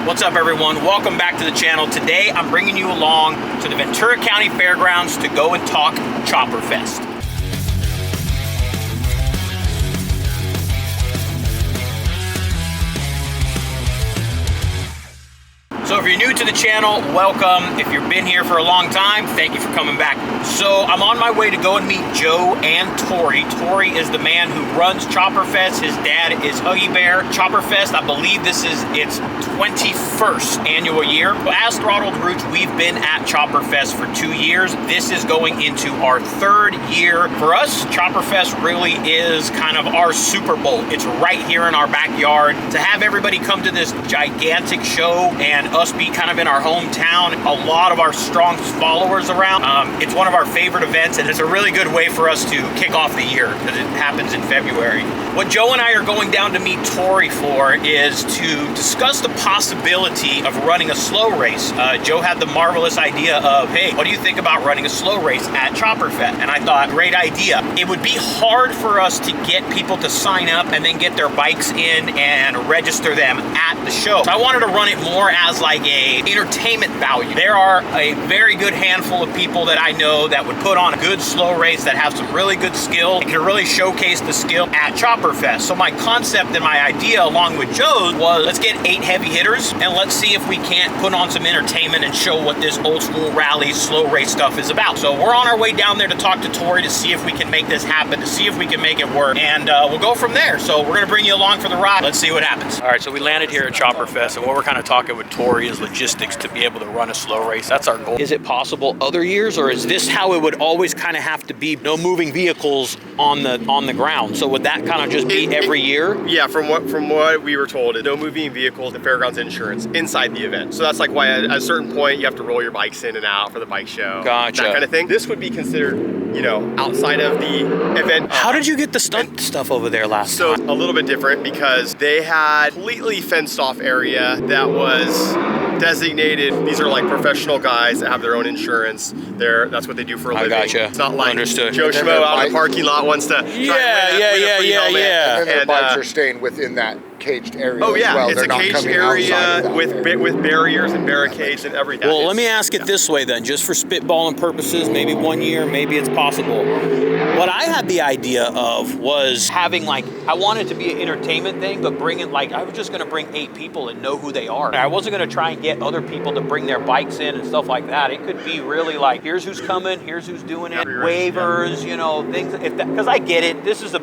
What's up, everyone? Welcome back to the channel. Today I'm bringing you along to the Ventura County Fairgrounds to go and talk Chopperfest. So if you're new to the channel, welcome. If you've been here for a long time, thank you for coming back. So I'm on my way to go and meet Joe and Tory. Tory is the man who runs Chopperfest. His dad is Huggy Bear. Chopperfest, I believe this is its 21st annual year. As Throttled Roots, we've been at Chopperfest for 2 years. This is going into our 3rd year. For us, Chopperfest really is kind of our Super Bowl. It's right here in our backyard. To have everybody come to this gigantic show and us be kind of in our hometown, a lot of our strongest followers around. It's one of our favorite events, and it's a really good way for us to kick off the year because it happens in February. What Joe and I are going down to meet Tory for is to discuss the possibility of running a slow race. Joe had the marvelous idea of, hey, what do you think about running a slow race at Chopperfest? And I thought, great idea. It would be hard for us to get people to sign up and then get their bikes in and register them at the show. So I wanted to run it more as like a entertainment value. There are a very good handful of people that I know that would put on a good slow race that have some really good skill and can really showcase the skill at Chopperfest. So my concept and my idea along with Joe's was, let's get 8 heavy hitters and let's see if we can't put on some entertainment and show what this old school rally slow race stuff is about. So we're on our way down there to talk to Tory to see if we can make this happen, to see if we can make it work, and we'll go from there. So we're gonna bring you along for the ride. Let's see what happens. All right, so we landed here at Chopperfest, and what we're kind of talking with Tory is logistics to be able to run a slow race. That's our goal. Is it possible other years, or is this how it would always kind of have to be? No moving vehicles on the ground. So would that kind of just be every year? Yeah, from what we were told, no moving vehicles, the fairgrounds insurance inside the event. So that's like why at a certain point you have to roll your bikes in and out for the bike show. Gotcha. That kind of thing. This would be considered, you know, outside of the event. How did you get the stunt stuff over there last time? So a little bit different because they had completely fenced off area that was designated. These are like professional guys that have their own insurance. That's what they do for a living. I gotcha. It's not like Understood. Joe Schmo out in the parking lot wants to Yeah. And then the bikes are staying within that caged area oh yeah, as well. it's They're a not caged coming area outside of that with barriers and barricades and everything. Well, let me ask it this way then, just for spitballing purposes, maybe 1 year, maybe it's possible. What I had the idea of was having like, I wanted to be an entertainment thing, but bringing like, I was just gonna bring 8 people and know who they are. I wasn't gonna try and get other people to bring their bikes in and stuff like that. It could be really like, here's who's coming, here's who's doing it, waivers, you know, things, because I get it, this is a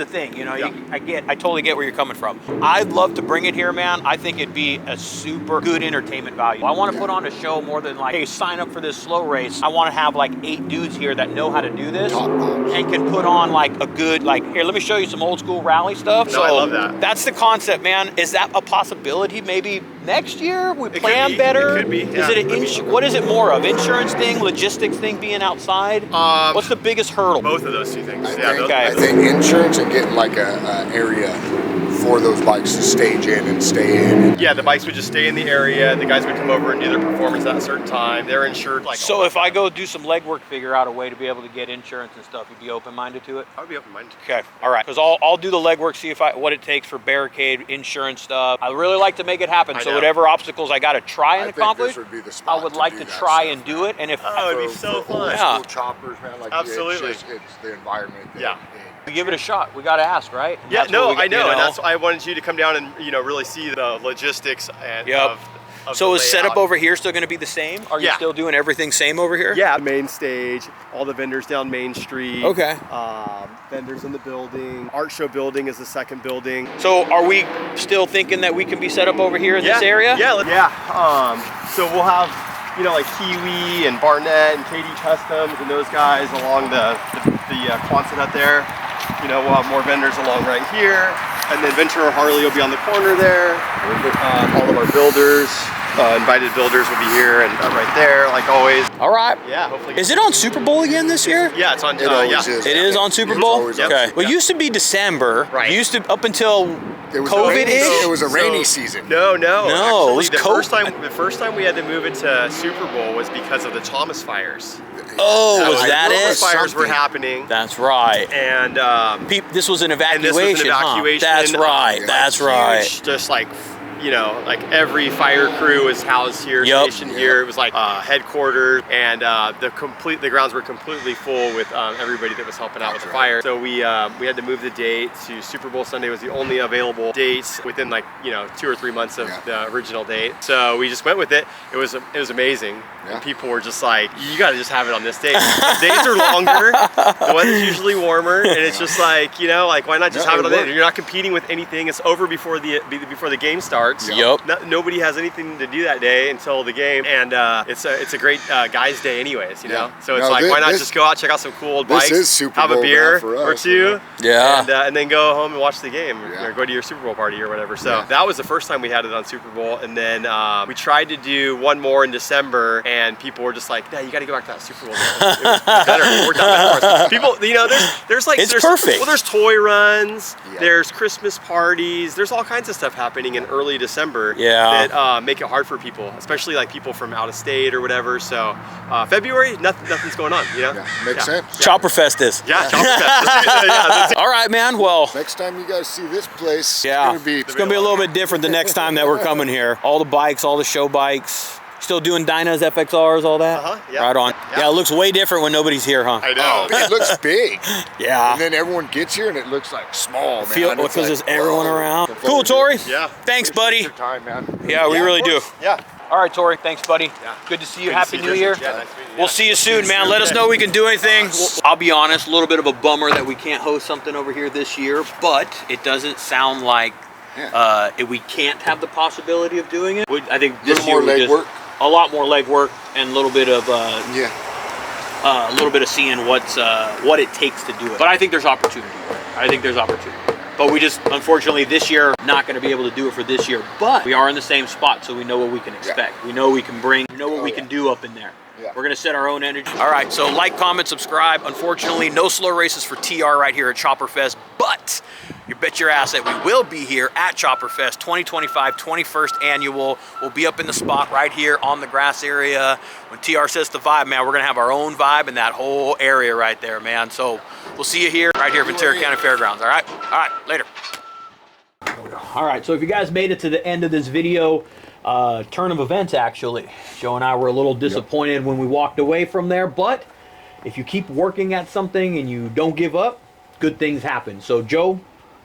thing, you know, I totally get where you're coming from. I'd love to bring it here, man. I think it'd be a super good entertainment value. I want to put on a show more than like, hey, sign up for this slow race. I want to have like 8 dudes here that know how to do this and can put on like a good, like, here, let me show you some old school rally stuff. No, I love that. That's the concept, man. Is that a possibility? Maybe next year we plan better? It could be. Is it what is it more of? Insurance thing, logistics thing, being outside? What's the biggest hurdle? Both of those 2 things. I think insurance and getting like a area for those bikes to stage in and stay in. Yeah, the bikes would just stay in the area. The guys would come over and do their performance at a certain time. They're insured like. So if I go do some legwork, figure out a way to be able to get insurance and stuff, you'd be open-minded to it? I would be open-minded. Okay, all right. Because I'll do the legwork, see if what it takes for barricade, insurance stuff. I really like to make it happen. So whatever obstacles I got to try and accomplish, this would be the spot I would like to try and do it. And if it'd be so fun. Yeah. Choppers, man, like Absolutely. It's the environment. We give it a shot. We got to ask, right? And Yeah, no, I know, you know, and that's why I wanted you to come down and really see the logistics and of So the is setup layout. over here still going to be the same? Are you still doing everything same over here? Yeah, main stage, all the vendors down Main Street. Okay. Vendors in the building. Art show building is the second building. So are we still thinking that we can be set up over here in this area? Yeah. So we'll have, like Kiwi and Barnett and KD Customs and those guys along the Quonset hut there. We'll have more vendors along right here. And then Ventura Harley will be on the corner there. All of our builders, invited builders will be here and right there, like always. All right. Yeah, hopefully. Is it on Super Bowl again this year? Yeah, it's on. It always is. It is on Super Bowl? Okay. Well, it used to be December. Right. It used to, up until COVID-ish? It was a rainy season. No. No, it was the first time we had to move it to Super Bowl was because of the Thomas fires. Oh, was that it? Fires were happening. That's right. And this was an evacuation. And this was an evacuation. Huh? That's right. Like, That's huge, right. Just like you know, like every fire crew was housed here, stationed here. It was like headquarters, and the grounds were completely full with everybody that was helping out with the fire. So we had to move the date to Super Bowl Sunday was the only available date within like, you know, 2 or 3 months of the original date. So we just went with it. It was amazing. And people were just like, you got to just have it on this date. The days are longer. The weather's usually warmer, and it's just like, you know, like why not just have it on it? You're not competing with anything. It's over before the game starts. Nobody has anything to do that day until the game, and it's a great guys' day anyways. You know, so it's like why not just go out, check out some cool old bikes, have a beer or two, and then go home and watch the game, or go to your Super Bowl party or whatever. So that was the first time we had it on Super Bowl, and then we tried to do one more in December, and people were just like, "No, you got to go back to that Super Bowl." It was better. We're done with ours. People, you know, there's like perfect. Well, there's toy runs, there's Christmas parties, there's all kinds of stuff happening in early December that make it hard for people, especially like people from out of state or whatever. So February, nothing's going on. You know, makes sense. Chopperfest is. Yeah, Chopperfest. All right, man. Well, next time you guys see this place, it's gonna be a little bit different the next time that we're coming here. All the bikes, all the show bikes. Still doing Dynas, FXRs, all that? Right on. Yeah, it looks way different when nobody's here, huh? I know. It looks big. And then everyone gets here and it looks like small, man. Because there's everyone around. Cool, Tory. Thanks, buddy. Your time, man. Yeah, we really do. Yeah. All right, Tory. Thanks, buddy. Good to see you. Happy New Year. Yeah, nice to meet you. We'll see you soon, man. Let us know we can do anything. I'll be honest, a little bit of a bummer that we can't host something over here this year, but it doesn't sound like we can't have the possibility of doing it. I think this year a lot more legwork and a little bit of seeing what it takes to do it. But I think there's opportunity. But we just, unfortunately, this year, not going to be able to do it for this year. But we are in the same spot, so we know what we can expect. We know we can bring, we know what we can do up in there. We're going to set our own energy. All right, so like, comment, subscribe. Unfortunately, no slow races for TR right here at Chopperfest, but you bet your ass that we will be here at Chopperfest 2025, 21st annual. We'll be up in the spot right here on the grass area. When TR sets the vibe, man, we're going to have our own vibe in that whole area right there, man. So we'll see you here, right here at Ventura County Fairgrounds, all right? All right, later. All right, so if you guys made it to the end of this video, turn of events actually. Joe and I were a little disappointed when we walked away from there, but if you keep working at something and you don't give up, good things happen. So Joe,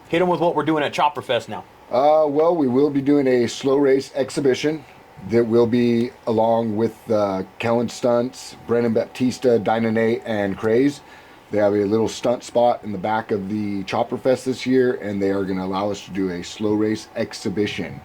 hit them with what we're doing at Chopperfest now. Well, we will be doing a slow race exhibition that will be along with Kellen Stunts, Brennan Baptista, Dynanate, and Craze. They have a little stunt spot in the back of the Chopperfest this year, and they are going to allow us to do a slow race exhibition.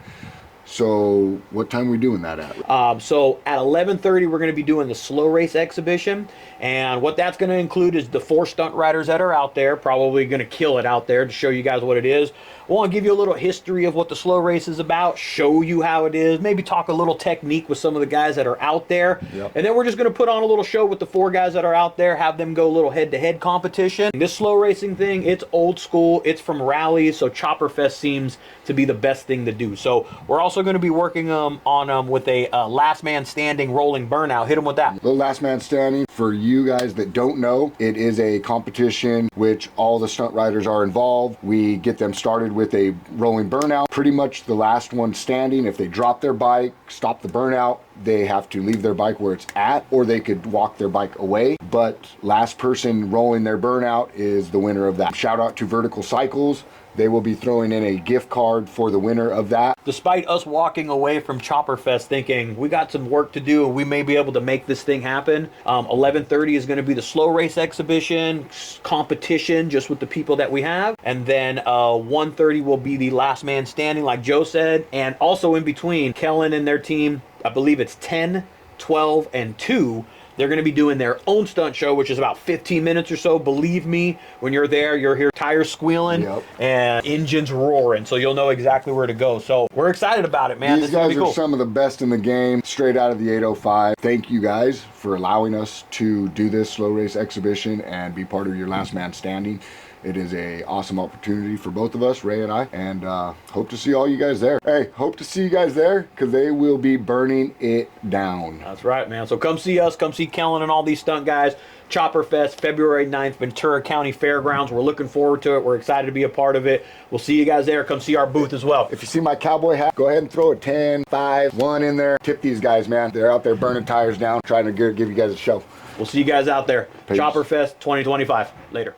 So what time are we doing that at? So at 11:30 we're going to be doing the slow race exhibition, and what that's going to include is the 4 stunt riders that are out there, probably going to kill it out there to show you guys what it is. I want to give you a little history of what the slow race is about, show you how it is, maybe talk a little technique with some of the guys that are out there, and then we're just going to put on a little show with the 4 guys that are out there, have them go a little head-to-head competition. This slow racing thing, it's old school, it's from rallies, so Chopperfest seems to be the best thing to do. So we're also going to be working on with a last man standing rolling burnout. Hit them with that. The last man standing, for you guys that don't know, it is a competition which all the stunt riders are involved. We get them started with a rolling burnout. Pretty much the last one standing, if they drop their bike, stop the burnout, they have to leave their bike where it's at, or they could walk their bike away. But last person rolling their burnout is the winner of that. Shout out to Vertical Cycles. They will be throwing in a gift card for the winner of that. Despite us walking away from Chopperfest thinking we got some work to do and we may be able to make this thing happen, 11:30 is going to be the slow race exhibition competition just with the people that we have, and then 1:30 will be the last man standing like Joe said, and also in between, Kellen and their team, I believe it's 10, 12, and 2. They're going to be doing their own stunt show, which is about 15 minutes or so. Believe me, when you're there, you'll hear tires squealing and engines roaring, so you'll know exactly where to go. So we're excited about it, man. These guys are some of the best in the game, straight out of the 805. Thank you guys for allowing us to do this slow race exhibition and be part of your last man standing. It is a awesome opportunity for both of us, Ray and I, and hope to see all you guys there. Hey, hope to see you guys there, because they will be burning it down. That's right, man. So come see us, come see Kellen and all these stunt guys. Chopperfest, February 9th, Ventura County Fairgrounds. We're looking forward to it. We're excited to be a part of it. We'll see you guys there. Come see our booth as well. If you see my cowboy hat, go ahead and throw a 10, 5, 1 in there. Tip these guys, man. They're out there burning tires down, trying to give you guys a show. We'll see you guys out there. Peace. Chopperfest 2025. Later.